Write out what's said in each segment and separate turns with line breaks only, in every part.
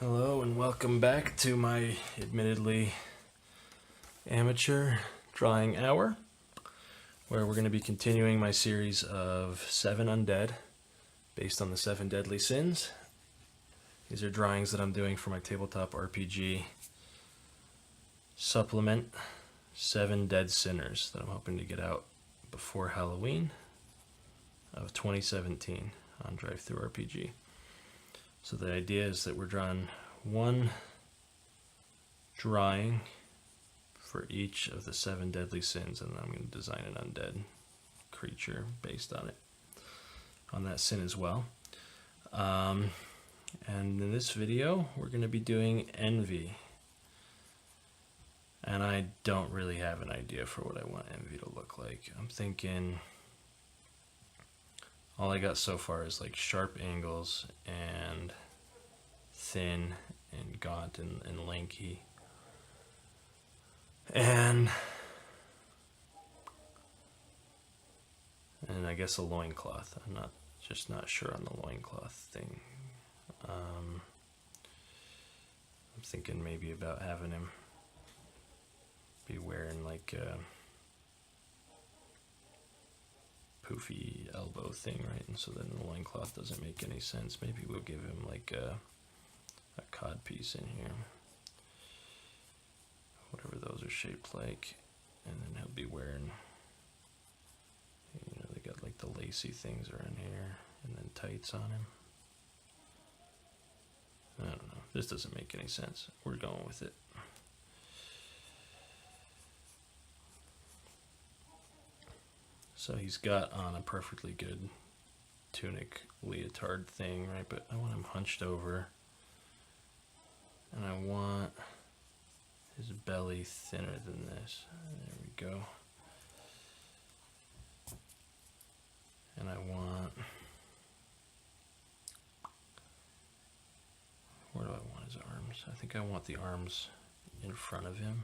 Hello and welcome back to my admittedly amateur drawing hour, where we're going to be continuing my series of 7 undead based on the 7 deadly sins. These are drawings that I'm doing for my tabletop RPG supplement, 7 Dead Sinners, that I'm hoping to get out before Halloween of 2017 on DriveThruRPG. So the idea is that we're drawing one drawing for each of the 7 deadly sins, and then I'm going to design an undead creature based on it, on that sin as well. And in this video, we're going to be doing envy. And I don't really have an idea for what I want envy to look like. I'm thinking all I got so far is like sharp angles and thin and gaunt and lanky. And I guess a loincloth. I'm not sure on the loincloth thing. I'm thinking maybe about having him be wearing like a poofy elbow thing, right? And so then the loincloth doesn't make any sense. Maybe we'll give him like a cod piece in here, whatever those are shaped like, and then he'll be wearing, they got like the lacy things around here, and then tights on him. I don't know, this doesn't make any sense. We're going with it. So he's got on a perfectly good tunic leotard thing, right? But I want him hunched over, and I want his belly thinner than this. There we go. And I want, where do I want his arms? I think I want the arms in front of him.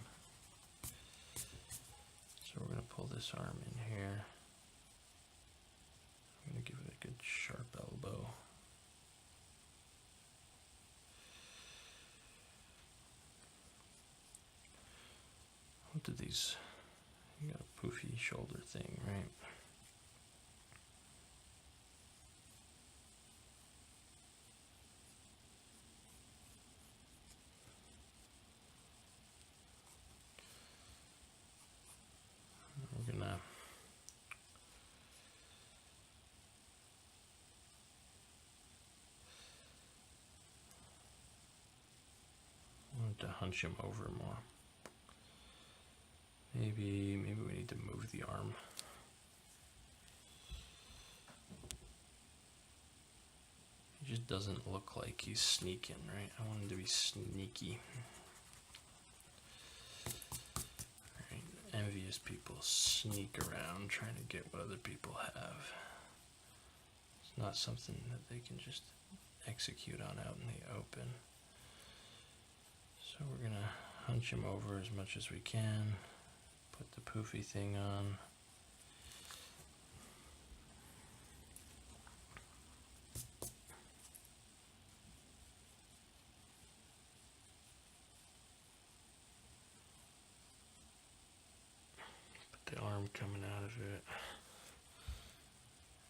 So we're going to pull this arm in here. I'm going to give it a good sharp elbow. What did these, you got a poofy shoulder thing, right? We're going to hunch him over more. Maybe we need to move the arm. He just doesn't look like he's sneaking, right? I want him to be sneaky. Right. Envious people sneak around trying to get what other people have. It's not something that they can just execute on out in the open. So we're gonna hunch him over as much as we can. Put the poofy thing on. Put the arm coming out of it.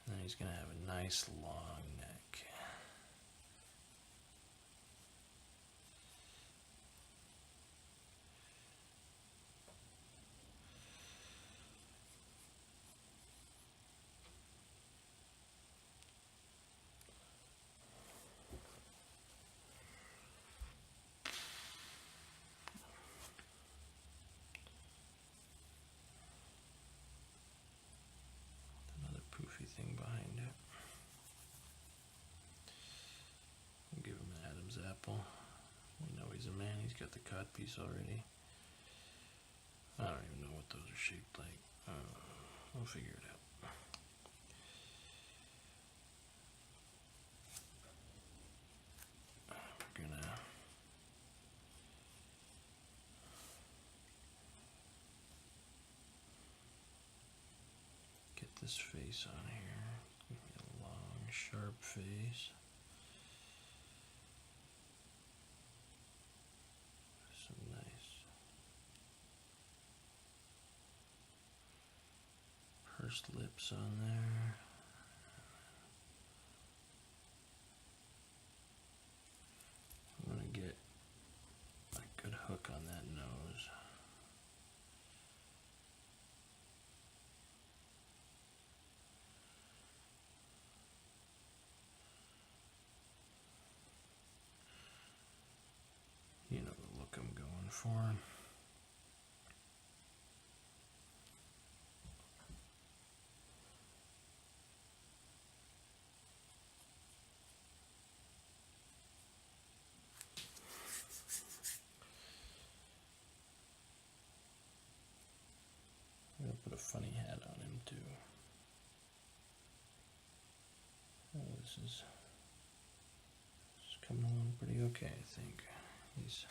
And then he's gonna have a nice long neck. Thing behind it. We'll give him an Adam's apple. We know he's a man, he's got the cod piece already. I don't even know what those are shaped like. We'll figure it out. We're gonna get this face on here. Give me a long, sharp face. pursed lips on there. I'm going to get a good hook on that nose. You know the look I'm going for. I'm going to put a funny hat on him too. Oh, this is coming along pretty okay, I think. He's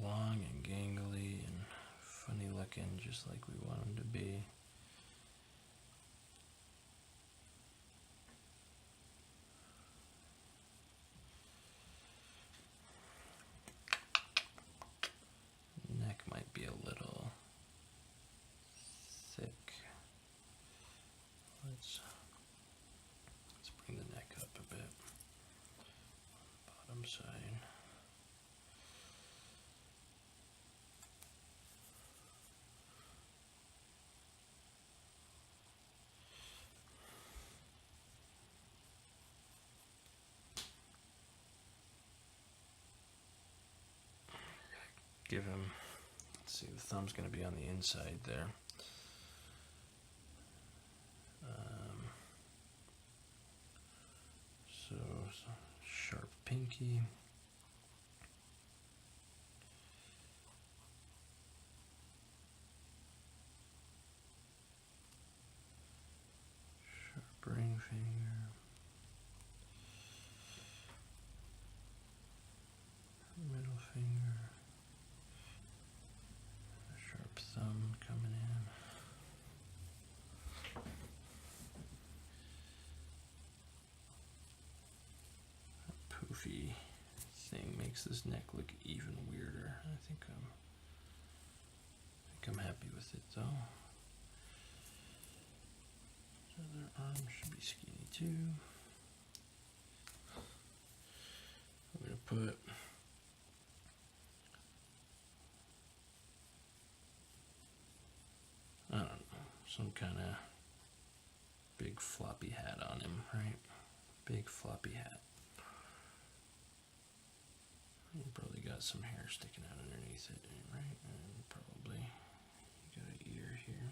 long and gangly and funny looking, just like we want him to be. Neck might be a little thick. Let's bring the neck up a bit. Bottom side. Give him, let's see, the thumb's going to be on the inside there. So sharp pinky. Sharp ring finger. Middle finger. Sharp thumb coming in. That poofy thing makes this neck look even weirder. I think I'm happy with it though. The other arm should be skinny too. I'm gonna put I don't know, some kind of big floppy hat on him, right? Big floppy hat. You probably got some hair sticking out underneath it, right? And probably got an ear here.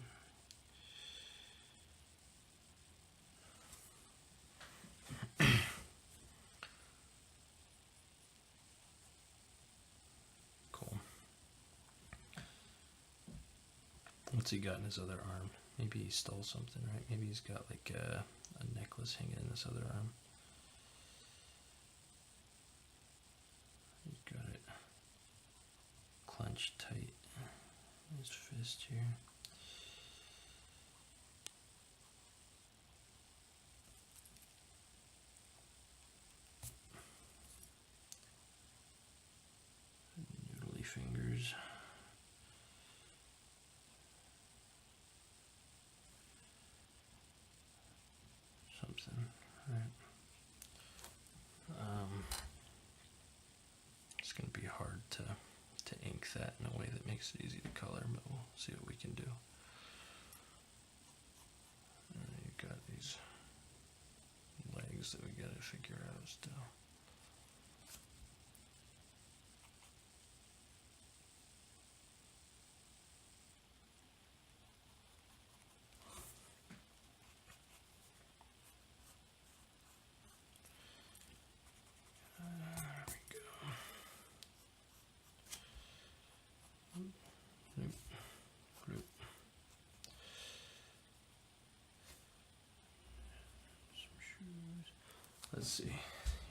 Cool. What's he got in his other arm? Maybe he stole something, right? Maybe he's got like a necklace hanging in this other arm. He's got it clenched tight in his fist here. Noodly fingers. Something, right? It's going to be hard to ink that in a way that makes it easy to color, but we'll see what we can do. You've got these legs that we got to figure out still. Let's see,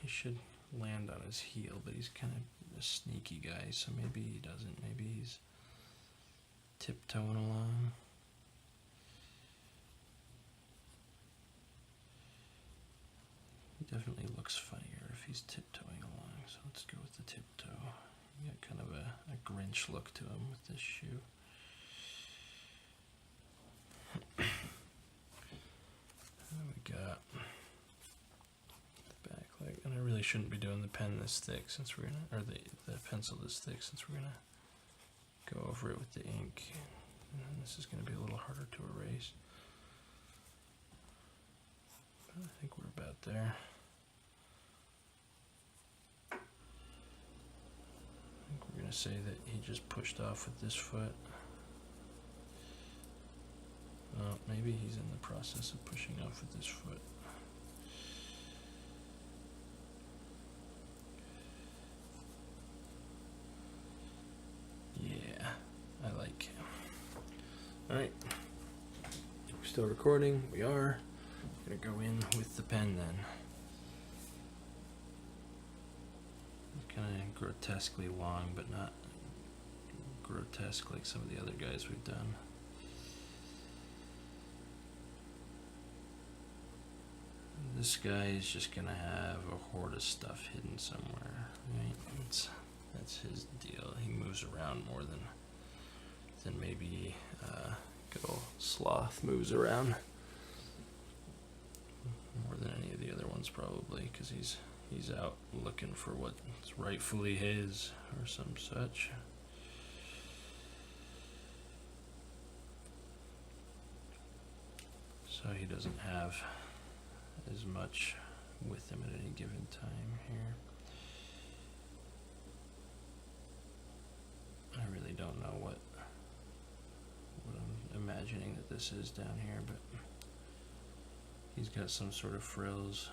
he should land on his heel, but he's kind of a sneaky guy, so maybe he doesn't. Maybe he's tiptoeing along. He definitely looks funnier if he's tiptoeing along, so let's go with the tiptoe. You got kind of a Grinch look to him with this shoe. got the back leg, and I really shouldn't be doing the pen this thick since we're gonna, or the pencil this thick since we're gonna go over it with the ink. And this is gonna be a little harder to erase. But I think we're about there. I think we're gonna say that he just pushed off with this foot. Maybe he's in the process of pushing off with this foot. Yeah, I like him. Alright. We're still recording. We are. I'm gonna go in with the pen then. It's kind of grotesquely long, but not grotesque like some of the other guys we've done. This guy is just gonna have a hoard of stuff hidden somewhere, right? That's his deal. He moves around more than maybe good old Sloth moves around. More than any of the other ones probably, because he's out looking for what's rightfully his or some such. So he doesn't have as much with him at any given time here. I really don't know what I'm imagining that this is down here, but he's got some sort of frills.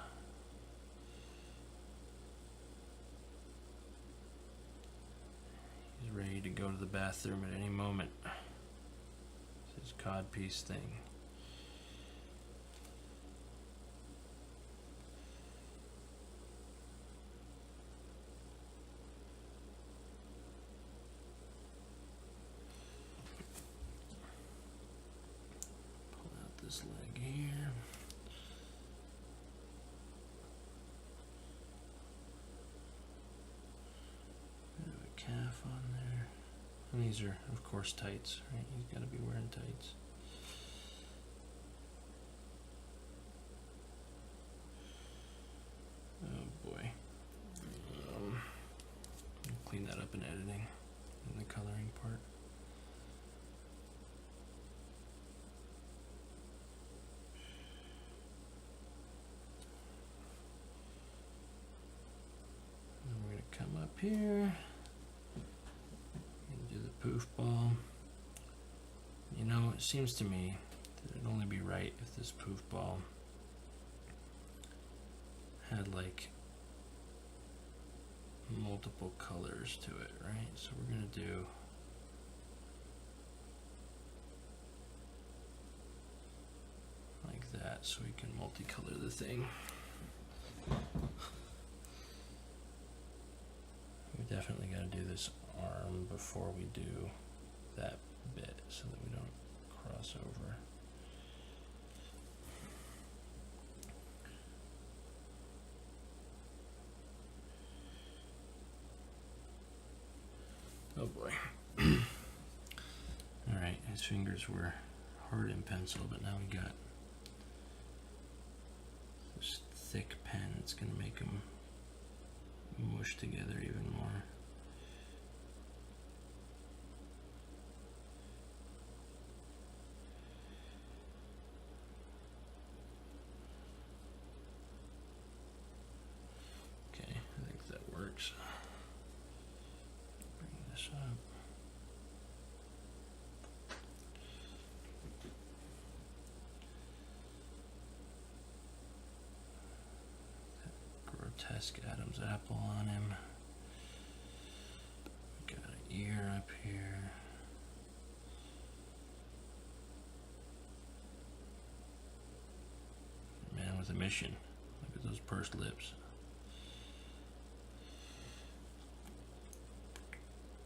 He's ready to go to the bathroom at any moment. It's his codpiece thing. This leg here. Bit of a calf on there. And these are, of course, tights, right? He's got to be wearing tights. Oh boy. I'll clean that up in editing, in the coloring part. Come up here and do the poof ball. You know, it seems to me that it'd only be right if this poof ball had like multiple colors to it, right? So we're gonna do like that so we can multicolor the thing. We definitely got to do this arm before we do that bit so that we don't cross over. Oh boy. Alright, his fingers were hard in pencil, but now we got this thick pen. It's going to make them mush together even more. Okay, I think that works. Bring this up. That grotesque Adam's apple on him. Got an ear up here. Man with a mission. Look at those pursed lips.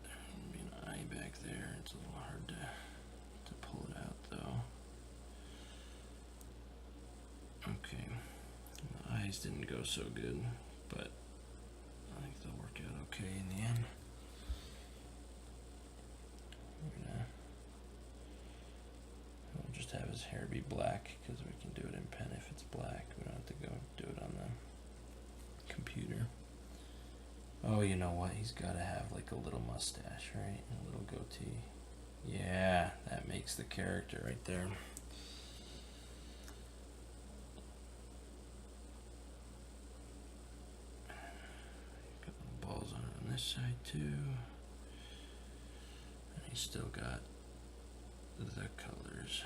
There'll be an eye back there. It's a little hard to pull it out though. Okay. The eyes didn't go so good, but I think they'll work out okay in the end. We'll just have his hair better be black because we can do it in pen if it's black. We don't have to go do it on the computer. Oh, you know what? He's got to have like a little mustache, right? A little goatee. Yeah, that makes the character right there. Got the balls on this side too. And he's still got the colors.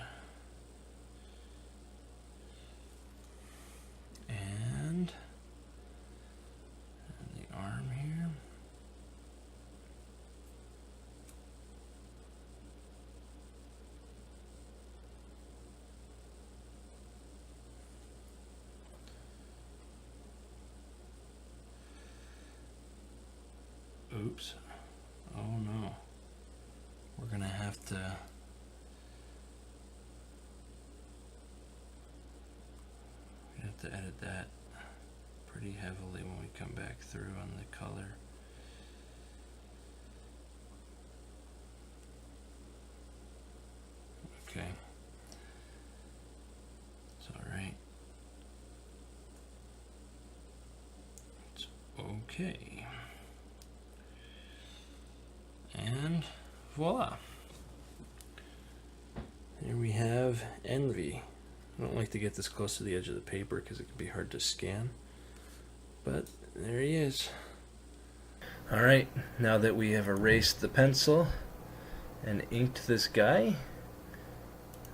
And the arm here. Oops. Oh no. We're gonna have to edit that pretty heavily when we come back through on the color. Okay. It's alright. It's okay. And voila. Here we have Envy. I don't like to get this close to the edge of the paper because it can be hard to scan. But there he is. Alright, now that we have erased the pencil and inked this guy,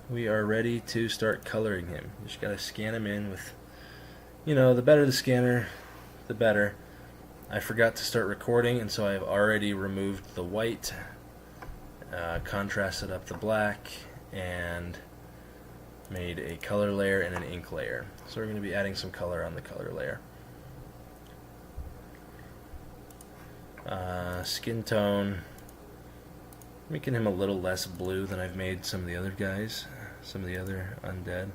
we are ready to start coloring him. You just gotta scan him in with, you know, the better the scanner, the better. I forgot to start recording, and so I have already removed the white, contrasted up the black, and made a color layer and an ink layer. So we're going to be adding some color on the color layer. Skin tone, making him a little less blue than I've made some of the other guys, some of the other undead,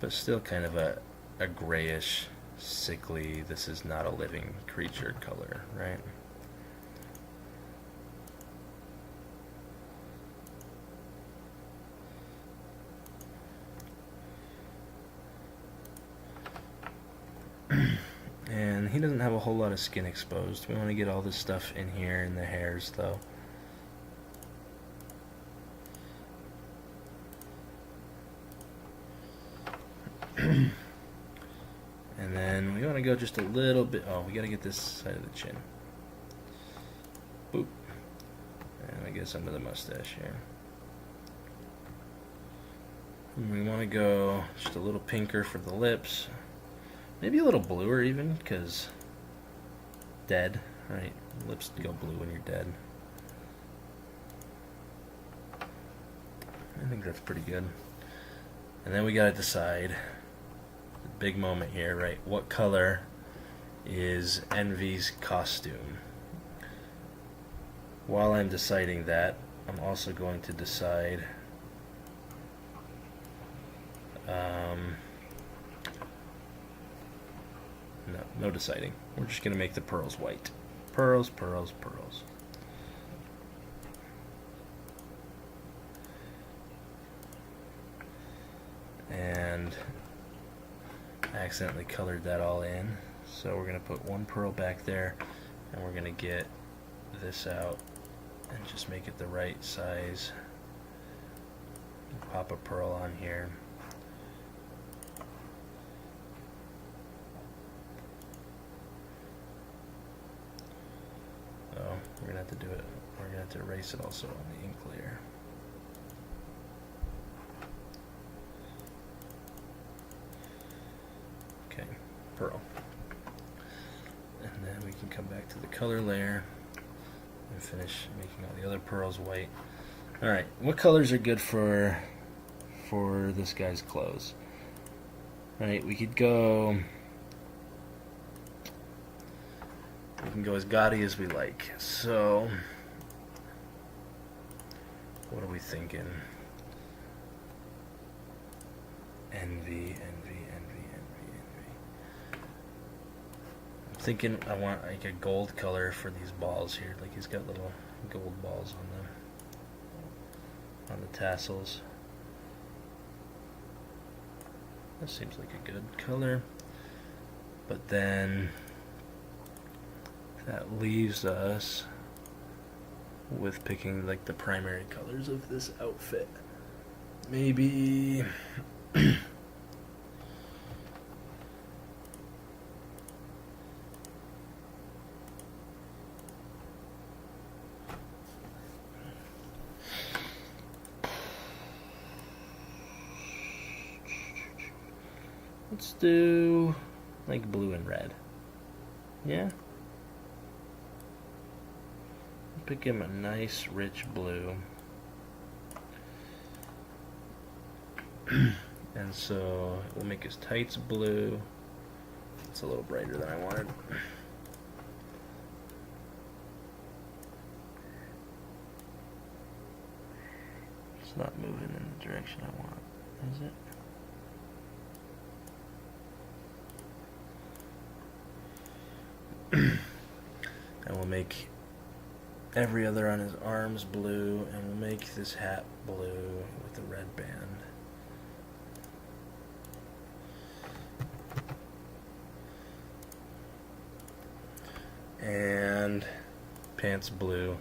but still kind of a grayish, sickly, this is not a living creature color, right? And he doesn't have a whole lot of skin exposed. We want to get all this stuff in here in the hairs though. And then we want to go just a little bit, oh, we got to get this side of the chin. Boop. And I guess under the mustache here. And we want to go just a little pinker for the lips. Maybe a little bluer even, because dead, right? Lips go blue when you're dead. I think that's pretty good. And then we gotta decide, the big moment here, right? What color is Envy's costume? While I'm deciding that, I'm also going to decide no deciding. We're just going to make the pearls white. Pearls, pearls, pearls. And I accidentally colored that all in. So we're going to put one pearl back there, and we're going to get this out and just make it the right size. Pop a pearl on here. Oh, we're going to have to do it. We're going to have to erase it also on the ink layer. Okay, pearl. And then we can come back to the color layer and finish making all the other pearls white. Alright, what colors are good for this guy's clothes? Alright, we could go... We can go as gaudy as we like. So, what are we thinking? Envy, envy, envy, envy, envy. I'm thinking I want like a gold color for these balls here. Like he's got little gold balls on them, on the tassels. That seems like a good color. But then that leaves us with picking like the primary colors of this outfit. Maybe let's do like blue and red. Yeah? Pick him a nice rich blue. And so we'll make his tights blue. It's a little brighter than I wanted. It's not moving in the direction I want, is it? And we'll make every other on his arms blue, and we'll make this hat blue with the red band. And pants blue,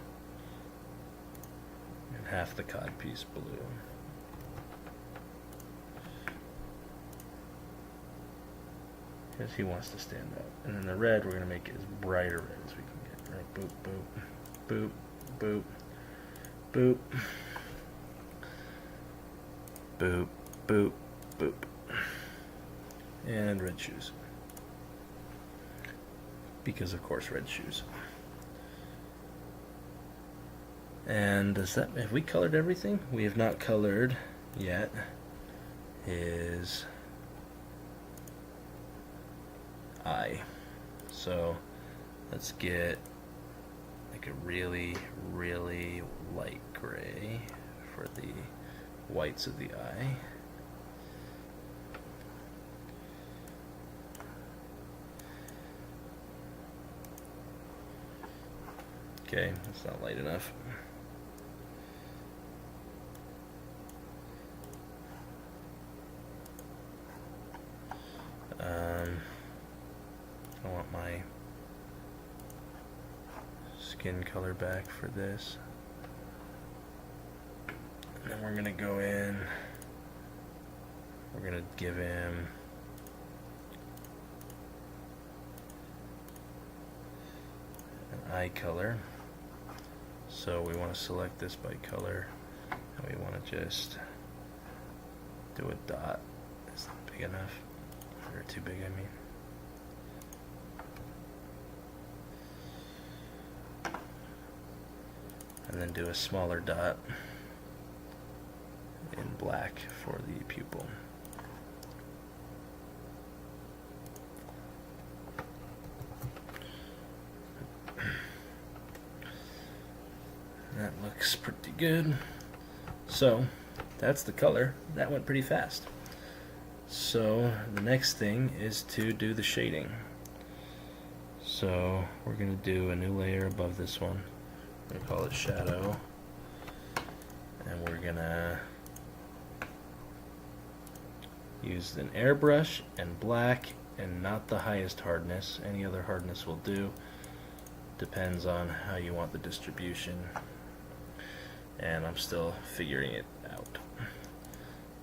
and half the codpiece blue. Because he wants to stand out. And then the red, we're going to make it as brighter red as we can get. Right, boop, boop, boop, boop, boop, boop, boop, boop. And red shoes. Because of course red shoes. And does that, have we colored everything? We have not colored yet his eye. So let's get like a really, really light gray for the whites of the eye. Okay, that's not light enough. I want my skin color back for this. And then we're gonna go in, we're gonna give him an eye color. So we want to select this by color, and we want to just do a dot. Is that big enough? Or too big, I mean. And then do a smaller dot in black for the pupil. That looks pretty good. So that's the color. That went pretty fast. So the next thing is to do the shading. So we're going to do a new layer above this one. We're going to call it shadow. And we're going to use an airbrush and black and not the highest hardness. Any other hardness will do. Depends on how you want the distribution. And I'm still figuring it out.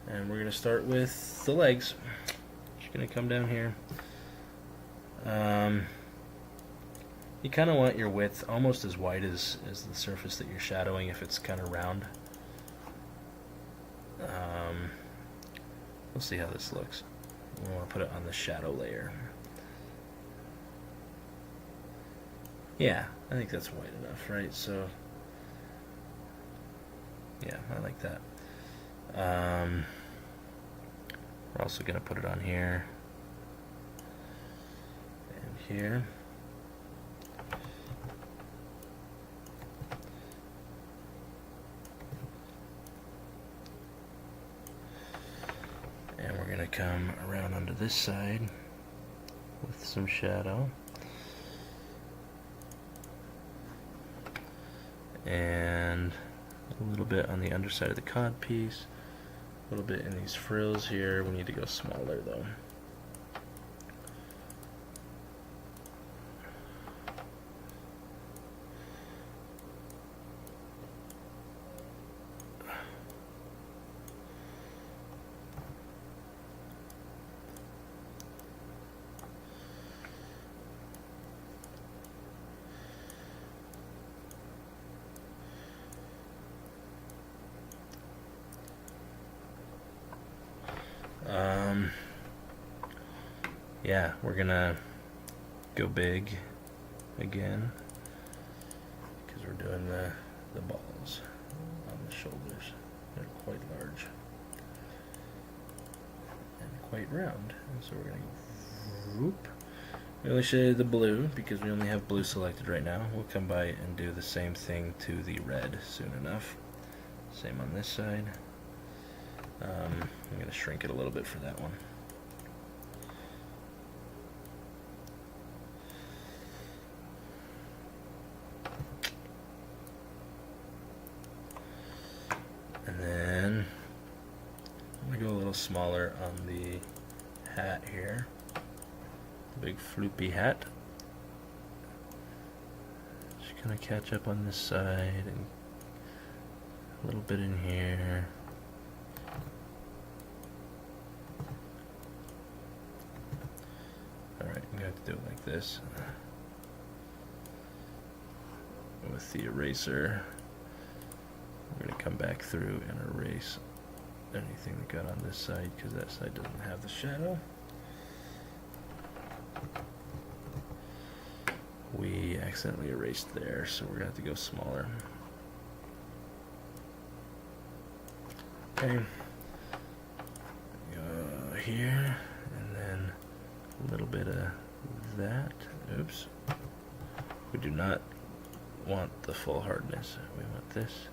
And we're going to start with the legs. Just going to come down here. You kind of want your width almost as wide as the surface that you're shadowing if it's kind of round. We'll see how this looks. We want to put it on the shadow layer. Yeah, I think that's wide enough, right? So yeah, I like that. We're also going to put it on here and here. And we're going to come around onto this side with some shadow. And a little bit on the underside of the cod piece, A little bit in these frills here. We need to go smaller though. Yeah, we're gonna go big again because we're doing the balls on the shoulders. They're quite large and quite round, and so we're gonna go whoop. We only shaded the blue because we only have blue selected right now. We'll come by and do the same thing to the red soon enough. Same on this side. I'm gonna shrink it a little bit for that one. And then I'm gonna go a little smaller on the hat here. Big floopy hat. Just gonna catch up on this side and a little bit in here. Alright, I'm gonna have to do it like this. With the eraser, I'm gonna come back through and erase anything that got on this side because that side doesn't have the shadow. We accidentally erased there, so we're gonna have to go smaller. Okay. Go here, and then a little bit of that. Oops. We do not want the full hardness. We want this.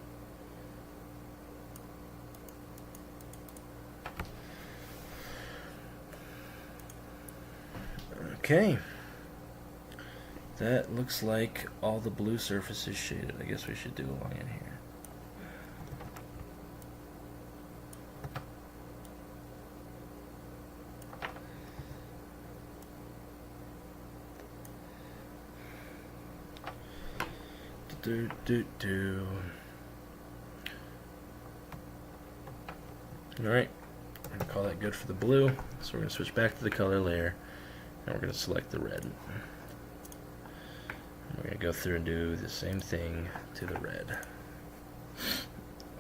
Okay. That looks like all the blue surface is shaded. I guess we should do along in here. Alright, we're going to call that good for the blue. So we're going to switch back to the color layer and we're going to select the red. We're going to go through and do the same thing to the red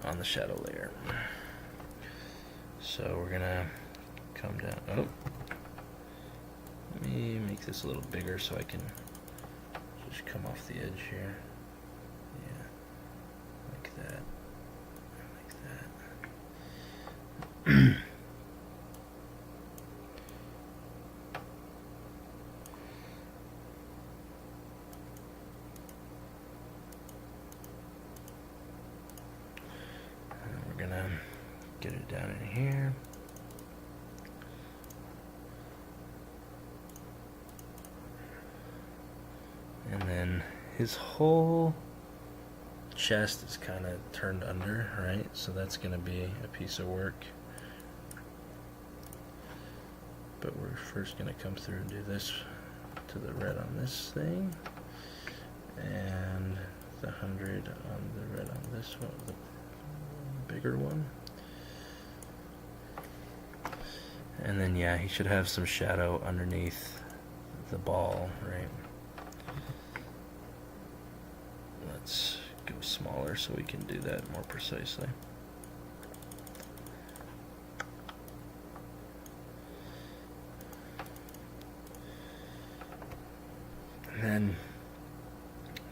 on the shadow layer. So we're going to come down. Oh, let me make this a little bigger so I can just come off the edge here. Yeah, like that. Like that. Get it down in here. And then his whole chest is kind of turned under, right? So that's going to be a piece of work. But we're first going to come through and do this to the red on this thing. And the 100 on the red on this one, the bigger one. And then, yeah, he should have some shadow underneath the ball, right? Let's go smaller so we can do that more precisely. And then,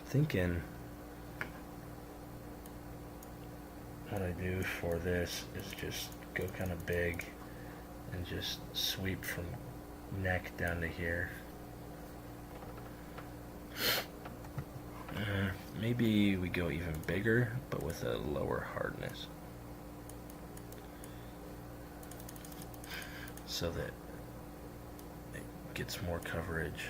thinking what I do for this is just go kind of big and just sweep from neck down to here. Maybe we go even bigger, but with a lower hardness. So that it gets more coverage.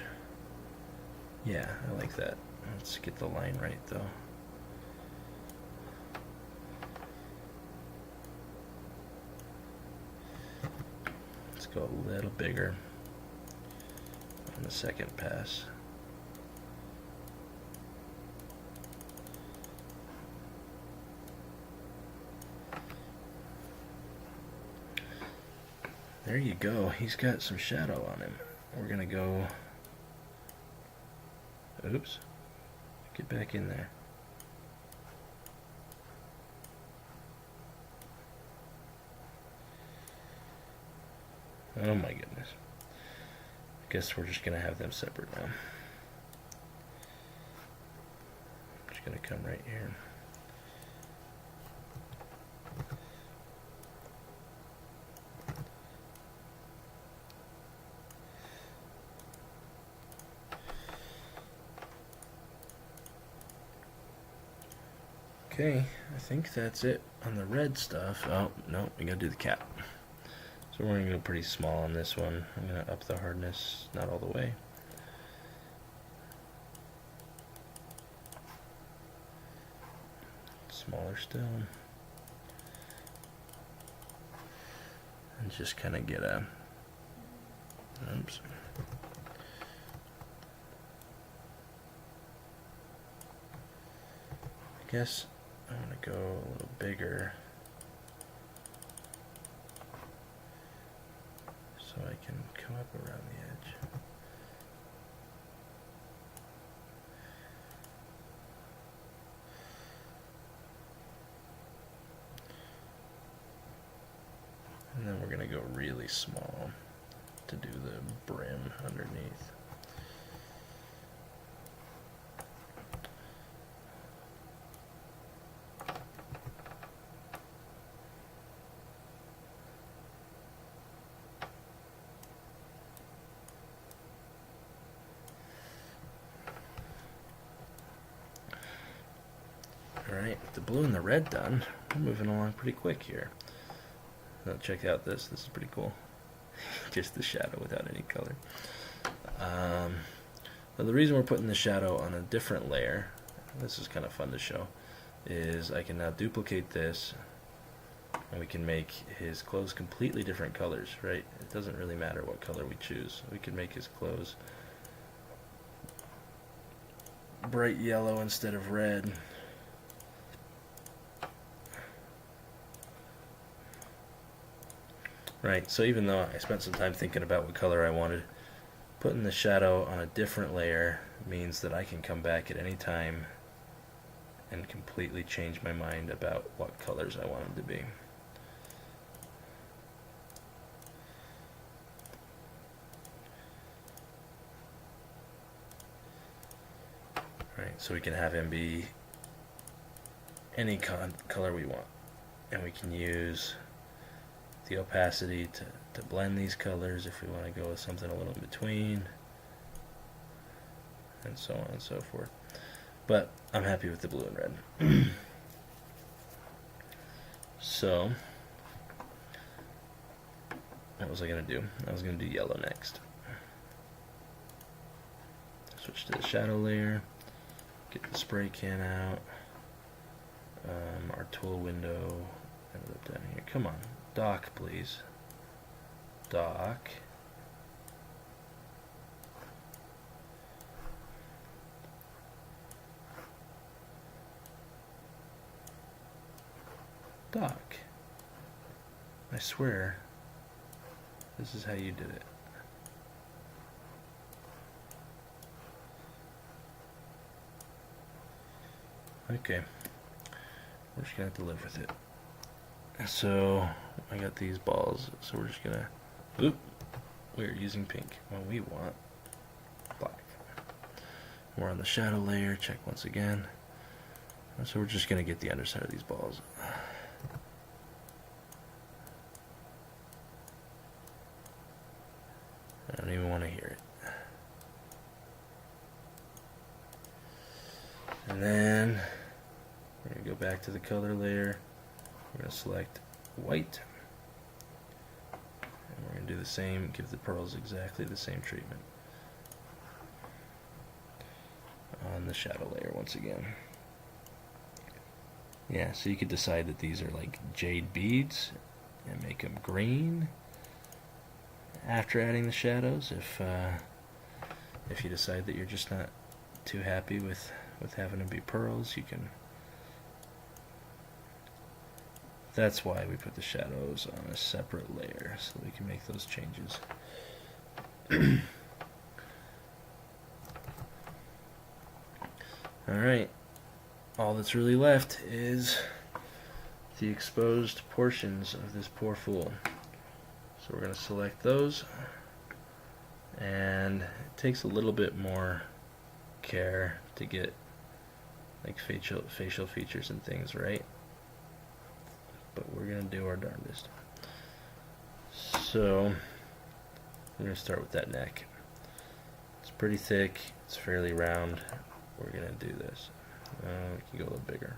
Yeah, I like that. Let's get the line right though. go a little bigger on the second pass. There you go. He's got some shadow on him. We're gonna go. Oops. Get back in there. Oh my goodness. I guess we're just gonna have them separate now. I'm just gonna come right here. Okay, I think that's it on the red stuff. Oh, no, we gotta do the cap. So we're gonna go pretty small on this one. I'm gonna up the hardness, not all the way. Smaller still. And just kind of get a, oops. I guess I'm gonna go a little bigger so I can come up around the edge. And then we're gonna go really small to do the brim underneath. Alright, with the blue and the red done, we're moving along pretty quick here. Now check out this. This is pretty cool. Just the shadow without any color. But the reason we're putting the shadow on a different layer, this is kind of fun to show, is I can now duplicate this and we can make his clothes completely different colors, right? It doesn't really matter what color we choose. We can make his clothes bright yellow instead of red. Right, so even though I spent some time thinking about what color I wanted, putting the shadow on a different layer means that I can come back at any time and completely change my mind about what colors I want them to be. Right, so we can have him be any color we want, and we can use the opacity to blend these colors if we want to go with something a little in between, and so on and so forth. But I'm happy with the blue and red. So what was I going to do? I was going to do yellow next. Switch to the shadow layer, get the spray can out, our tool window ended up down here. Come on, dock please. Dock. Dock. I swear this is how you did it. Okay, we're just gonna have to live with it. So I got these balls, so we're just gonna, oop, we're using pink when we want black. We're on the shadow layer, check once again. So we're just gonna get the underside of these balls. I don't even want to hear it. And then we're going to go back to the color layer. We're going to select white. And we're going to do the same, give the pearls exactly the same treatment on the shadow layer once again. Yeah, so you could decide that these are like jade beads and make them green. after adding the shadows. If you decide that you're just not too happy with having them be pearls, you can. That's why we put the shadows on a separate layer, so we can make those changes. Alright, all that's really left is the exposed portions of this poor fool. So we're going to select those, and it takes a little bit more care to get like facial features and things right, but we're going to do our darndest. So we're going to start with that neck. It's pretty thick, it's fairly round. We're going to do this. We can go a little bigger.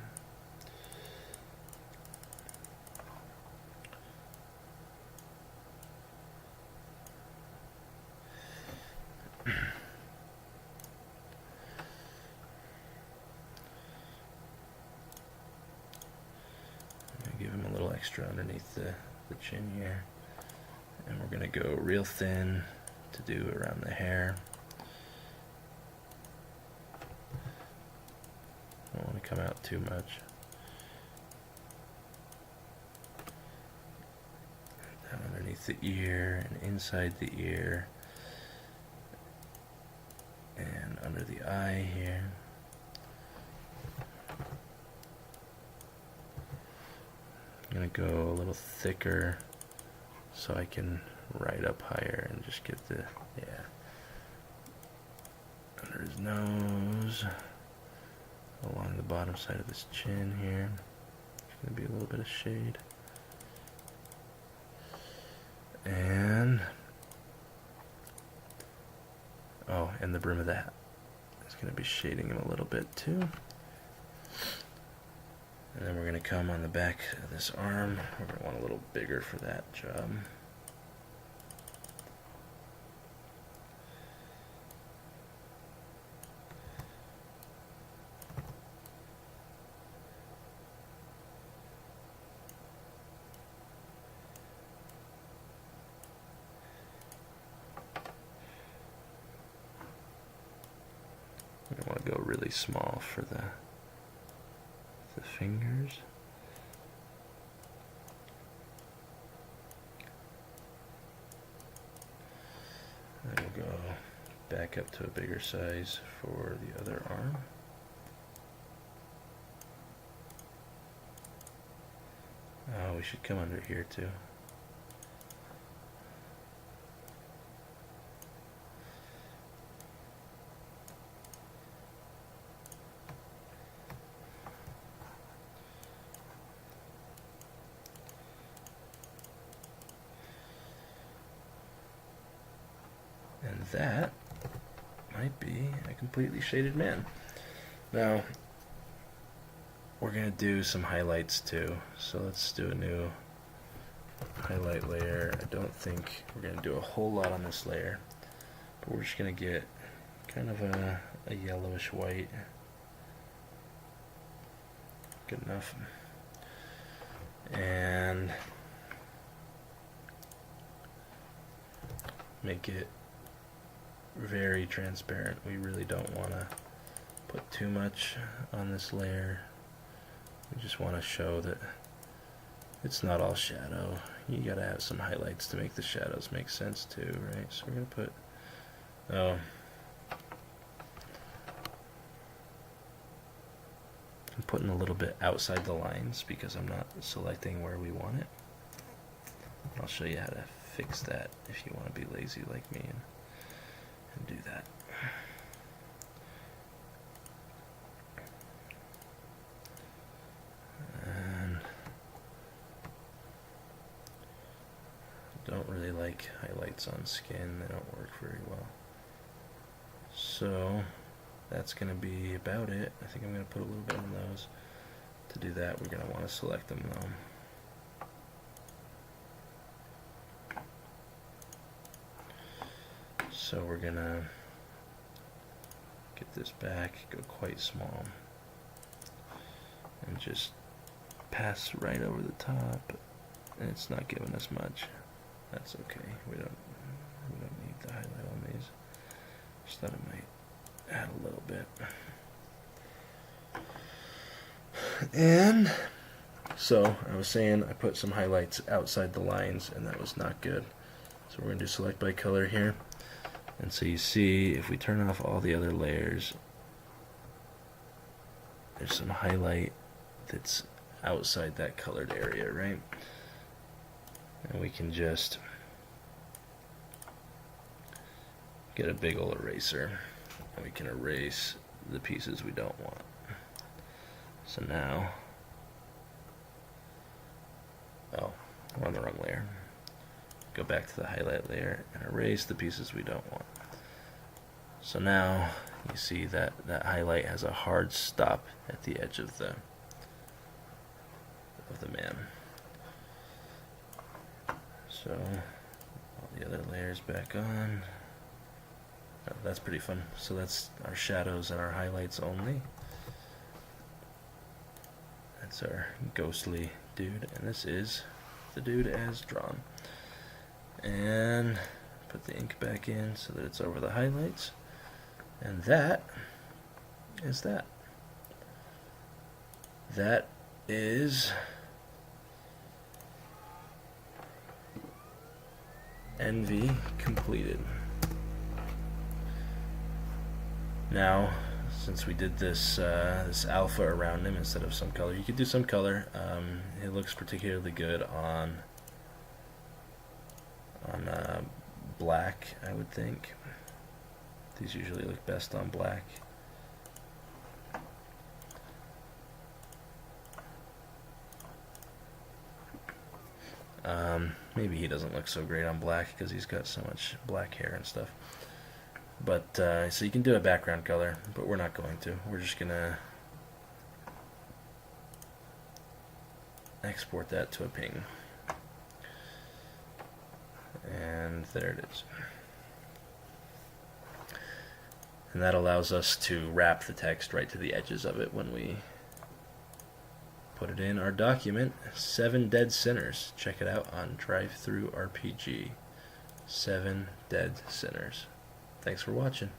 Give him a little extra underneath the chin here, and we're going to go real thin to do around the hair. Don't want to come out too much. Down underneath the ear and inside the ear and under the eye here. I'm going to go a little thicker so I can write up higher and just get the, under his nose, along the bottom side of this chin here. There's going to be a little bit of shade. And, oh, and the brim of the hat. It's going to be shading him a little bit too. And then we're going to come on the back of this arm. We're going to want a little bigger for that job. I want to go really small for the fingers. And we'll go back up to a bigger size for the other arm. Oh, we should come under here too. And that might be a completely shaded man. Now, we're going to do some highlights too. So let's do a new highlight layer. I don't think we're going to do a whole lot on this layer, but we're just going to get kind of a yellowish white. Good enough. And make it very transparent. We really don't want to put too much on this layer. We just want to show that it's not all shadow. You gotta have some highlights to make the shadows make sense too, right? So we're gonna put, I'm putting a little bit outside the lines because I'm not selecting where we want it. I'll show you how to fix that if you want to be lazy like me and do that. And don't really like highlights on skin, they don't work very well. So that's going to be about it. I think I'm going to put a little bit on those. To do that, we're going to want to select them though. So we're going to get this back, go quite small, and just pass right over the top, and it's not giving us much. That's okay. Just thought I might add a little bit. And so I was saying I put some highlights outside the lines, and that was not good. So we're going to do select by color here. And so you see, if we turn off all the other layers, there's some highlight that's outside that colored area, right? And we can just get a big old eraser, and we can erase the pieces we don't want. So now, oh, we're on the wrong layer. Go back to the highlight layer and erase the pieces we don't want. So now you see that that highlight has a hard stop at the edge of the man. So all the other layers back on. Oh, that's pretty fun. So that's our shadows and our highlights only. That's our ghostly dude, and this is the dude as drawn. And put the ink back in so that it's over the highlights. And that is that. That is Envy completed. Now, since we did this this alpha around him instead of some color, you could do some color. It looks particularly good on black, I would think. These usually look best on black. Maybe he doesn't look so great on black because he's got so much black hair and stuff. But so you can do a background color, but we're not going to. We're just gonna export that to a ping. And there it is. And that allows us to wrap the text right to the edges of it when we put it in our document. 7 Dead Sinners. Check it out on Drive-Thru RPG. 7 Dead Sinners. Thanks for watching.